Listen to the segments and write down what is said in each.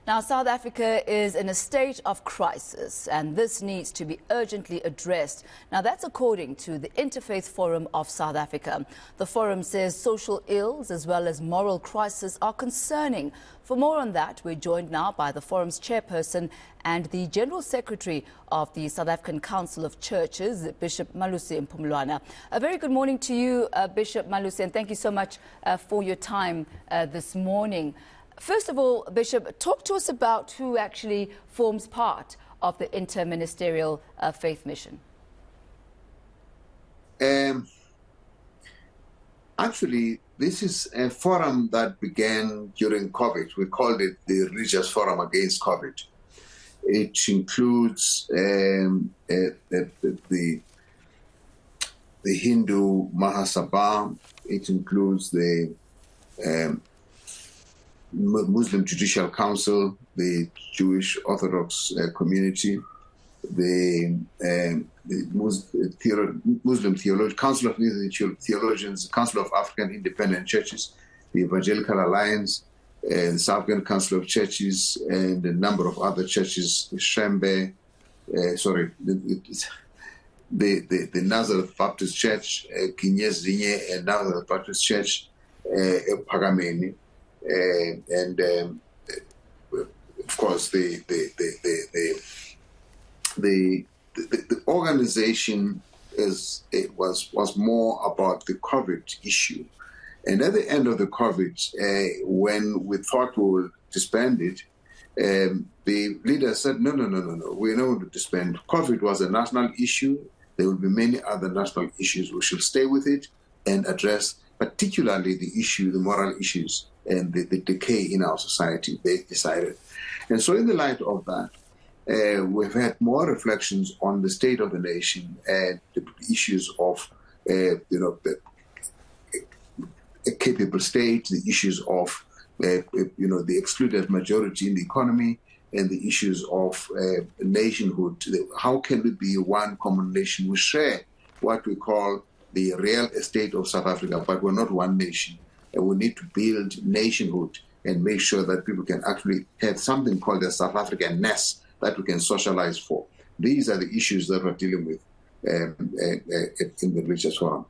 Now, South Africa is in a state of crisis, and this needs to be urgently addressed. Now, that's according to the Interfaith Forum of South Africa. The forum says social ills as well as moral crisis are concerning. For more on that, we're joined now by the forum's chairperson and the General Secretary of the South African Council of Churches, Bishop Malusi Mpumlwana. A very good morning to you, Bishop Malusi, and thank you so much for your time this morning. First of all, Bishop, talk to us about who actually forms part of the interministerial faith mission. Actually, this is a forum that began during COVID. We called it the Religious Forum Against COVID. It includes the Hindu Mahasabha. It includes the Muslim Judicial Council, the Jewish Orthodox community, the Muslim Council of Theologians, Council of African Independent Churches, the Evangelical Alliance, the South African Council of Churches, and a number of other churches, the Nazareth Baptist Church, Kinyes Zinye, and Nazareth Baptist Church, Pagameni, and of course the organization was more about the COVID issue. And at the end of the COVID, when we thought we would disband it, the leaders said, no, we're not going to disband. COVID was a national issue. There will be many other national issues. We should stay with it and address particularly the issue, the moral issues, and the decay in our society, they decided. And so in the light of that, we've had more reflections on the state of the nation and the issues of, a capable state, the issues of, the excluded majority in the economy, and the issues of nationhood. How can we be one common nation? We share what we call the real estate of South Africa, but we're not one nation. And we need to build nationhood and make sure that people can actually have something called a South African-ness that we can socialize for. These are the issues that we're dealing with in the Religious Forum.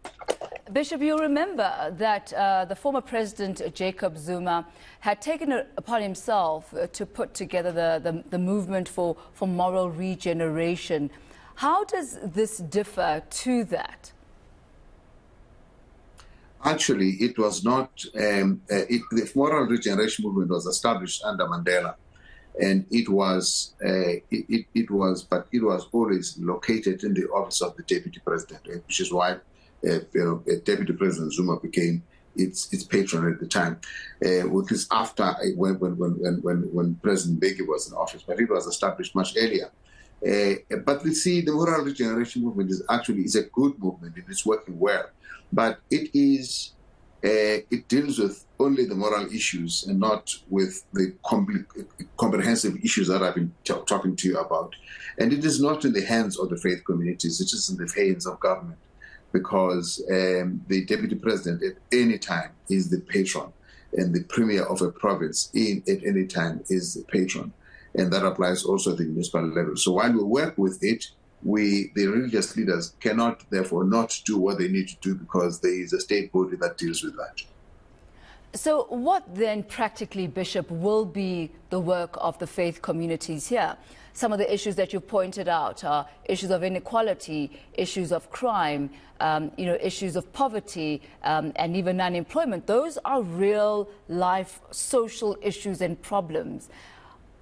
Bishop, you remember that the former President Jacob Zuma had taken it upon himself to put together the movement for moral regeneration. How does this differ to that? Actually, it was not, the moral regeneration movement was established under Mandela. And it was always located in the office of the Deputy President, which is why Deputy President Zuma became its patron at the time, which is after when President Mbeki was in office, but it was established much earlier. But we see the moral regeneration movement is a good movement. It is working well, but it deals with only the moral issues and not with the comprehensive issues that I've been talking to you about. And it is not in the hands of the faith communities, it is in the hands of government, because the Deputy President at any time is the patron, and the Premier of a province at any time is the patron. And that applies also at the municipal level. So while we work with it, the religious leaders cannot, therefore, not do what they need to do because there is a state body that deals with that. So what then practically, Bishop, will be the work of the faith communities here? Some of the issues that you pointed out are issues of inequality, issues of crime, issues of poverty, and even unemployment. Those are real life social issues and problems.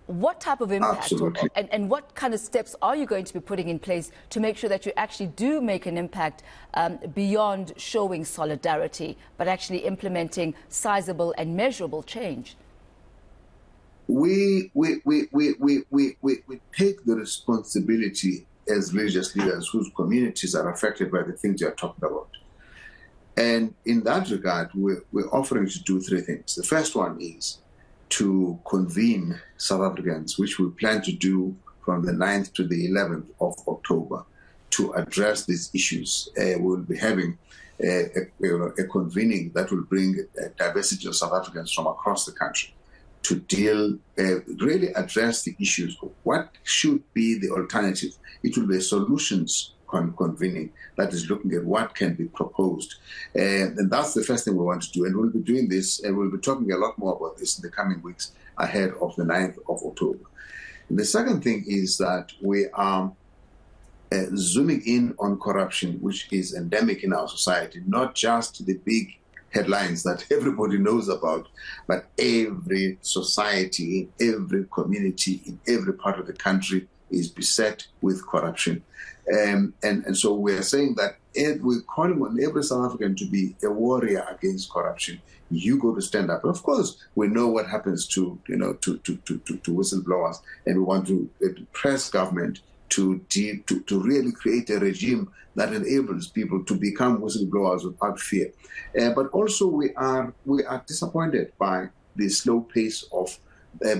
What type of impact and what kind of steps are you going to be putting in place to make sure that you actually do make an impact beyond showing solidarity, but actually implementing sizable and measurable change? We take the responsibility as religious leaders whose communities are affected by the things you are talking about. And in that regard, we're offering to do three things. The first one is to convene South Africans, which we plan to do from the 9th to the 11th of October, to address these issues. We'll be having a convening that will bring a diversity of South Africans from across the country to really address the issues of what should be the alternative. It will be a solutions convening that is looking at what can be proposed. And that's the first thing we want to do. And we'll be doing this, and we'll be talking a lot more about this in the coming weeks ahead of the 9th of October. And the second thing is that we are zooming in on corruption, which is endemic in our society, not just the big headlines that everybody knows about, but every society, every community in every part of the country is beset with corruption. And so we're saying that we're calling on every South African to be a warrior against corruption. You go to stand up. Of course, we know what happens to whistleblowers, and we want to press government to really create a regime that enables people to become whistleblowers without fear. But also we are disappointed by the slow pace of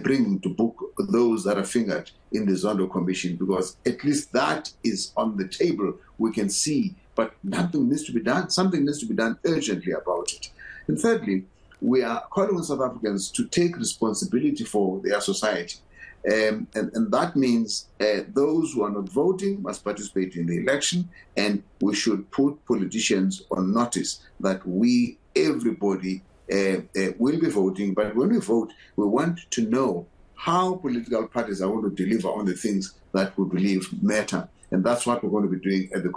bringing to book those that are fingered in the Zondo Commission, because at least that is on the table. We can see, but nothing needs to be done. Something needs to be done urgently about it. And thirdly, we are calling on South Africans to take responsibility for their society. And that means those who are not voting must participate in the election, and we should put politicians on notice that everybody will be voting. But when we vote, we want to know how political parties are going to deliver on the things that we believe matter. And that's what we're going to be doing at the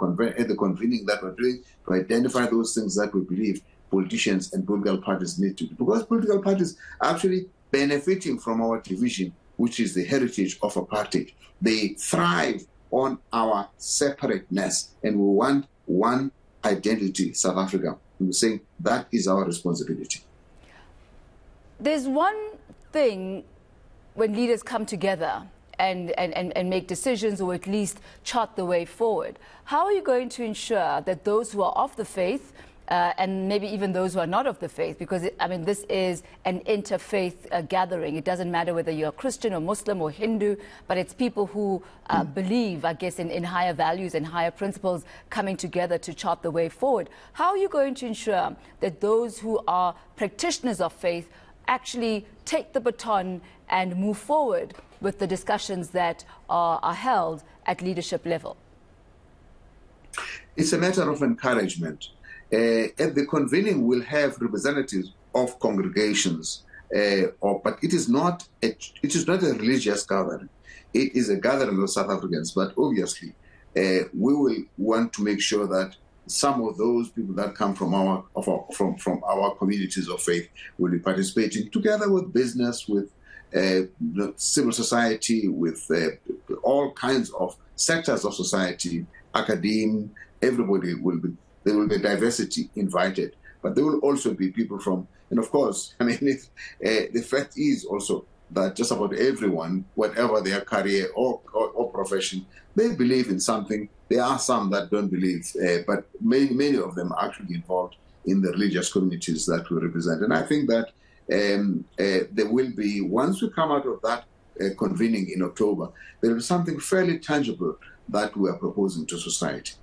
convening that we're doing, to identify those things that we believe politicians and political parties need to do. Because political parties are actually benefiting from our division, which is the heritage of apartheid. They thrive on our separateness, and we want one identity, South Africa. And we're saying that is our responsibility. There's one thing when leaders come together and make decisions, or at least chart the way forward. How are you going to ensure that those who are of the faith, and maybe even those who are not of the faith, because this is an interfaith gathering. It doesn't matter whether you're Christian or Muslim or Hindu, but it's people who believe, I guess, in higher values and higher principles coming together to chart the way forward. How are you going to ensure that those who are practitioners of faith actually take the baton and move forward with the discussions that are held at leadership level? It's a matter of encouragement. At the convening, we'll have representatives of congregations, but it is not a religious gathering. It is a gathering of South Africans. But obviously, we will want to make sure that some of those people that come from our communities of faith will be participating, together with business, with civil society, with all kinds of sectors of society, academia. Everybody will be. There will be diversity invited, but there will also be people from, and of course, the fact is also that just about everyone, whatever their career or profession, they believe in something. There are some that don't believe, but many of them are actually involved in the religious communities that we represent. And I think that there will be, once we come out of that convening in October, there will be something fairly tangible that we are proposing to society.